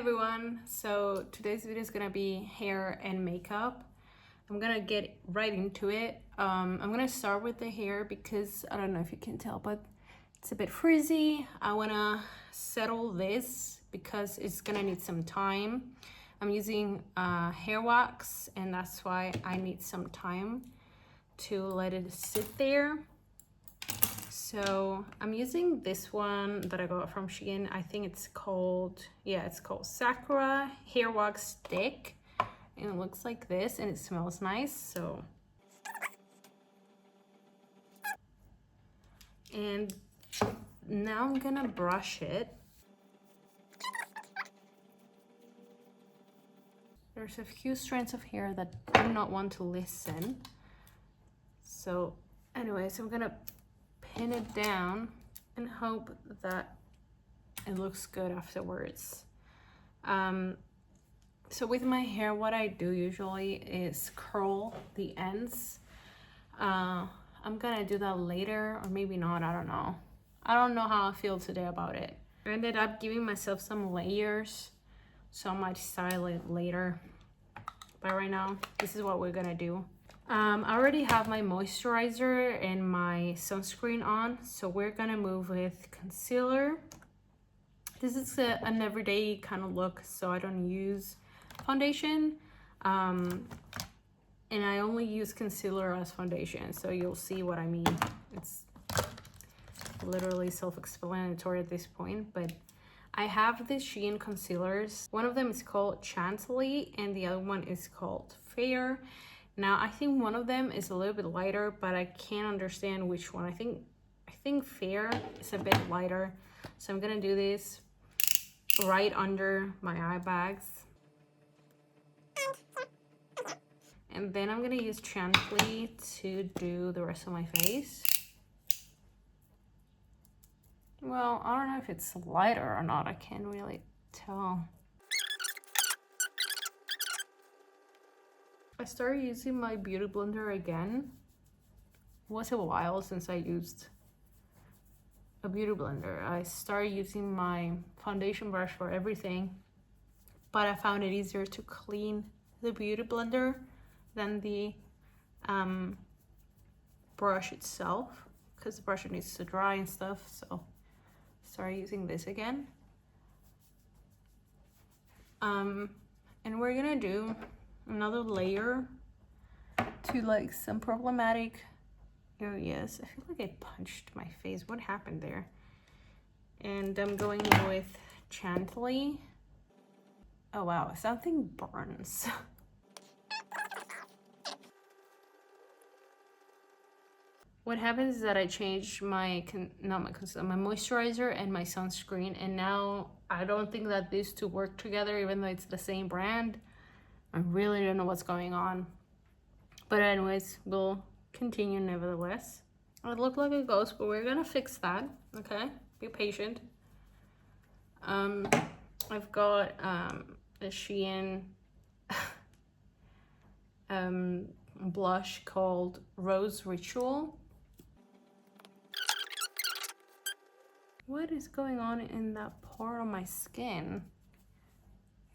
everyone, so today's video is gonna be hair and makeup. I'm gonna get right into it. I'm gonna start with the hair because I don't know if you can tell, but it's a bit frizzy. I wanna settle this because it's gonna need some time. I'm using hair wax, and that's why I need some time to let it sit there. So I'm using this one that I got from Shein. I think it's called, it's called Sakura Hair Wax Stick. And it looks like this and it smells nice. So, and now I'm gonna brush it. There's a few strands of hair that do not want to listen. So anyways, I'm gonna pin it down and hope that it looks good afterwards. So with my hair, what I do usually is curl the ends. I'm gonna do that later, or maybe not, I don't know. I don't know how I feel today about it. I ended up giving myself some layers, so I might style it later. But right now, this is what we're gonna do. I already have my moisturizer and my sunscreen on, so we're gonna move with concealer. This is an everyday kind of look, so I don't use foundation, and I only use concealer as foundation, so you'll see what I mean. It's literally self-explanatory at this point, but I have these Shein concealers. One of them is called Chantilly and the other one is called Fair. Now I think one of them is a little bit lighter, but I can't understand which one. I think Fair is a bit lighter, so I'm gonna do this right under my eye bags, and then I'm gonna use Chantilly to do the rest of my face. Well, I don't know if it's lighter or not. I can't really tell. I started using my beauty blender again. It was a while since I used a beauty blender. I started using my foundation brush for everything, but I found it easier to clean the beauty blender than the brush itself, because the brush needs to dry and stuff. So started using this again. And we're gonna do another layer to like some problematic areas. I feel like I punched my face. What happened there? And I'm going with Chantilly. Oh wow, something burns. What happens is that I changed my moisturizer and my sunscreen, and now I don't think that these two work together, even though it's the same brand. I really don't know what's going on. But anyways, we'll continue nevertheless. It looked like a ghost, but we're gonna fix that, okay? Be patient. I've got a Shein blush called Rose Ritual. What is going on in that part of my skin?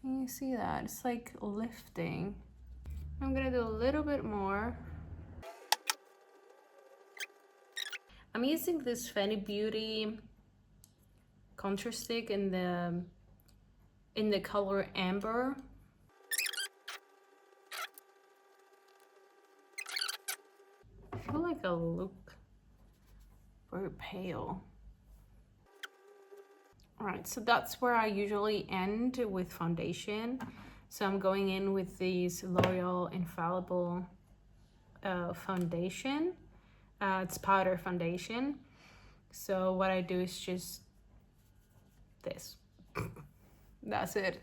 Can you see that? It's like lifting. I'm gonna do a little bit more. I'm using this Fenty Beauty contour stick in the color Amber. I feel like I look very pale. All right, so that's where I usually end with foundation. So I'm going in with this L'Oreal Infallible foundation. It's powder foundation. So what I do is just this. That's it.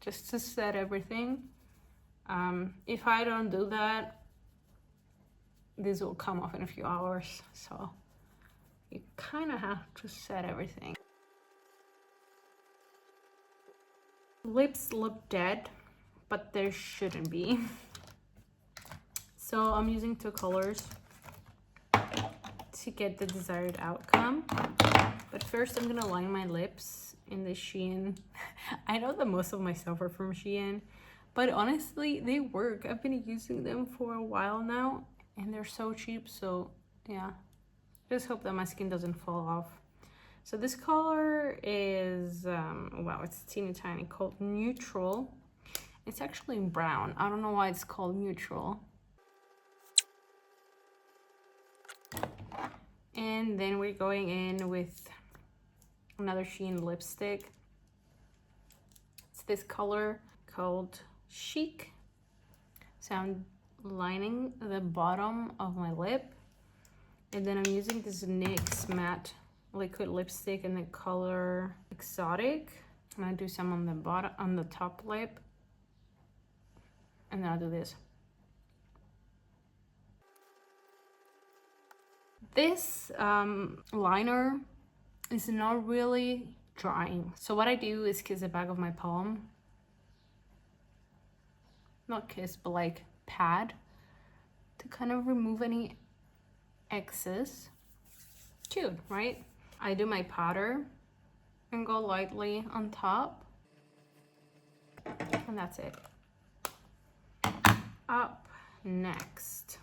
Just to set everything. If I don't do that, this will come off in a few hours. So you kind of have to set everything. Lips look dead, but there shouldn't be. So I'm using two colors to get the desired outcome. But first I'm gonna line my lips in the Shein. I know that most of my stuff are from Shein, but honestly, they work. I've been using them for a while now, and they're so cheap. So yeah, just hope that my skin doesn't fall off. So this color is, wow, it's teeny tiny, called Neutral. It's actually brown. I don't know why it's called Neutral. And then we're going in with another Shein lipstick. It's this color called Chic. So I'm lining the bottom of my lip. And then I'm using this NYX matte liquid lipstick in the color Exotic. I'm gonna do some on the bottom, on the top lip. And then I'll do this. This liner is not really drying. So what I do is kiss the back of my palm. Not kiss, but like pad to kind of remove any excess. Cute, right? I do my powder and go lightly on top. And that's it. Up next,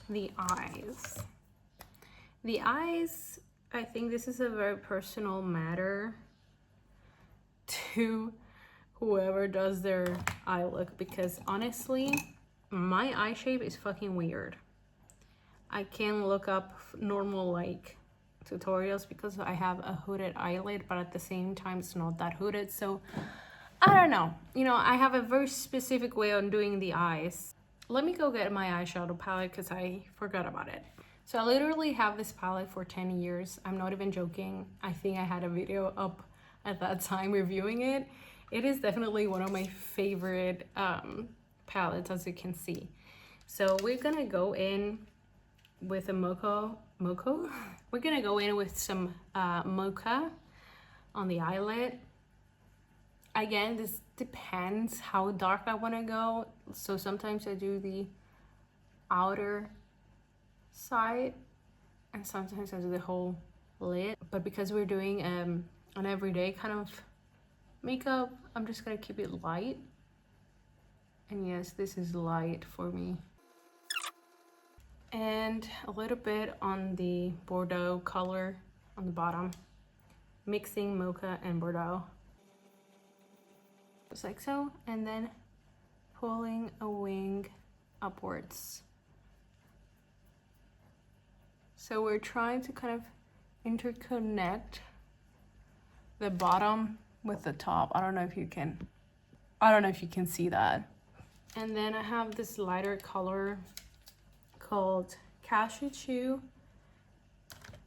the eyes. The eyes, I think this is a very personal matter to whoever does their eye look, because honestly, my eye shape is fucking weird. I can look up normal like tutorials because I have a hooded eyelid, but at the same time it's not that hooded, so I don't know. You know, I have a very specific way on doing the eyes. Let me go get my eyeshadow palette because I forgot about it. So I literally have this palette for 10 years. I'm not even joking. I think I had a video up at that time reviewing it. It is definitely one of my favorite palettes, as you can see. So we're gonna go in with a mocha. We're gonna go in with some mocha on the eyelid. Again, this depends how dark I want to go. So sometimes I do the outer side and sometimes I do the whole lid. But because we're doing an everyday kind of makeup, I'm just gonna keep it light. And yes, this is light for me. And a little bit on the Bordeaux color on the bottom, mixing mocha and Bordeaux. Just like so, and then pulling a wing upwards. So we're trying to kind of interconnect the bottom with the top. I don't know if you can see that. And then I have this lighter color called Cashew Chew,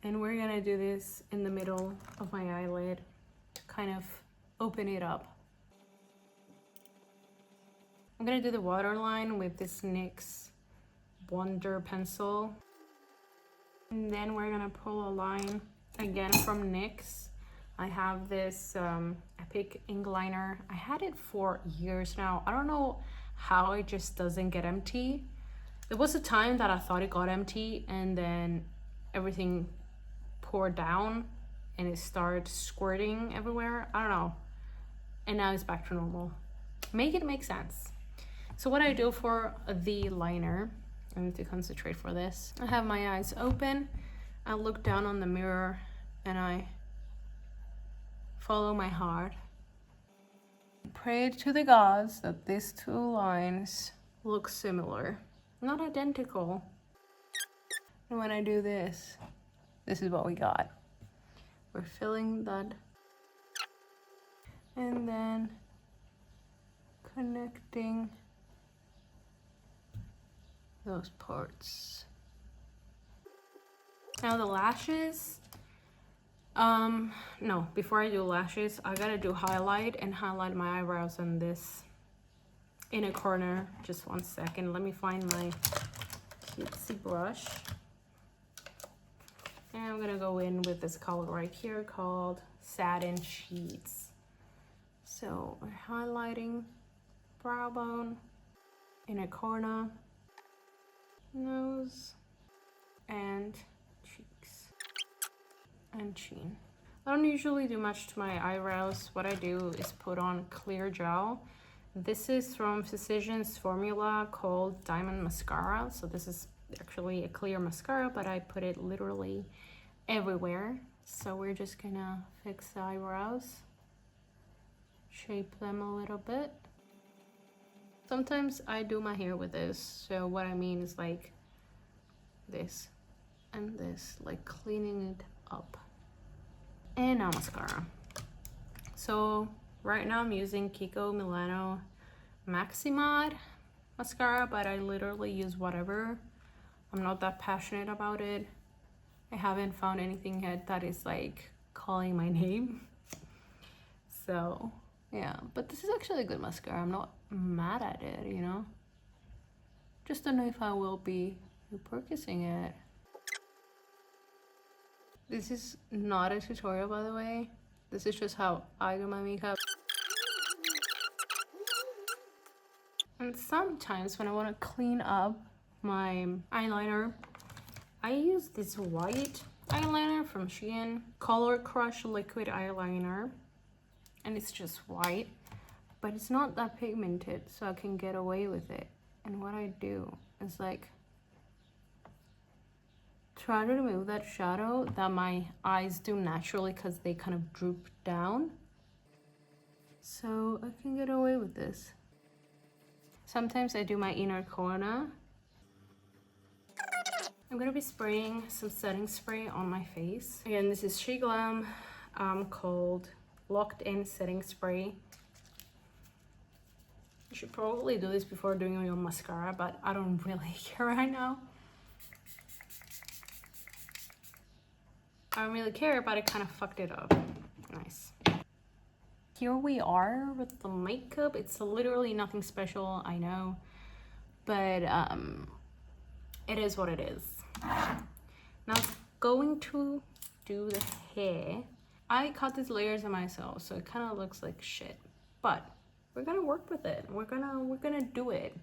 and we're gonna do this in the middle of my eyelid to kind of open it up. I'm gonna do the waterline with this NYX Wonder pencil. And then we're gonna pull a line again from NYX. I have this Epic ink liner. I had it for years now. I don't know how it just doesn't get empty. There was a time that I thought it got empty and then everything poured down and it started squirting everywhere. I don't know. And now it's back to normal. Make it make sense. So what I do for the liner, I need to concentrate for this. I have my eyes open. I look down on the mirror and I follow my heart. Pray to the gods that these two lines look similar, not identical. And when I do this, this is what we got. We're filling that. And then connecting those parts. Now the lashes, no, before I do lashes, I gotta do highlight and highlight my eyebrows on this inner corner. Just 1 second, let me find my cutesy brush. And I'm gonna go in with this color right here called Satin Sheets. So we're highlighting brow bone, inner corner, nose, and cheeks, and chin. I don't usually do much to my eyebrows. What I do is put on clear gel. This is from Physicians Formula called Diamond Mascara. So this is actually a clear mascara, but I put it literally everywhere. So we're just gonna fix the eyebrows, shape them a little bit. Sometimes I do my hair with this. So what I mean is like this and this, like cleaning it up. And now mascara. So right now I'm using Kiko Milano Maximod mascara, but I literally use whatever. I'm not that passionate about it. I haven't found anything yet that is like calling my name. So yeah, but this is actually a good mascara. I'm not mad at it, you know? Just don't know if I will be repurchasing it. This is not a tutorial, by the way. This is just how I do my makeup. And sometimes when I want to clean up my eyeliner, I use this white eyeliner from Shein, Color Crush Liquid Eyeliner. And it's just white, but it's not that pigmented, so I can get away with it. And what I do is like try to remove that shadow that my eyes do naturally because they kind of droop down. So I can get away with this. Sometimes I do my inner corner. I'm gonna be spraying some setting spray on my face. Again, this is SheGlam called Locked In Setting Spray. You should probably do this before doing your mascara, but I don't really care right now. I don't really care, but I kind of fucked it up. Nice. Here we are with the makeup. It's literally nothing special, I know, but it is what it is. Now going to do the hair. I cut these layers on myself, so it kind of looks like shit, but we're gonna work with it. We're gonna do it,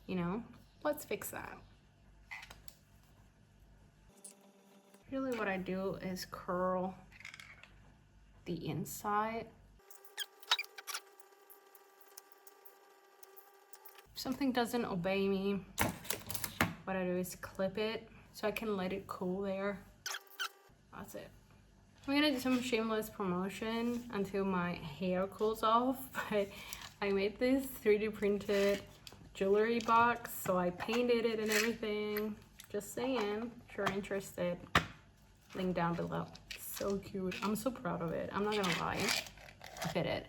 you know? Let's fix that. Really what I do is curl the inside. If something doesn't obey me, what I do is clip it so I can let it cool there. That's it. I'm gonna do some shameless promotion until my hair cools off, but I made this 3D printed jewelry box, so I painted it and everything. Just saying, if you're interested, link down below. So cute. I'm so proud of it. I'm not gonna lie. I fit it.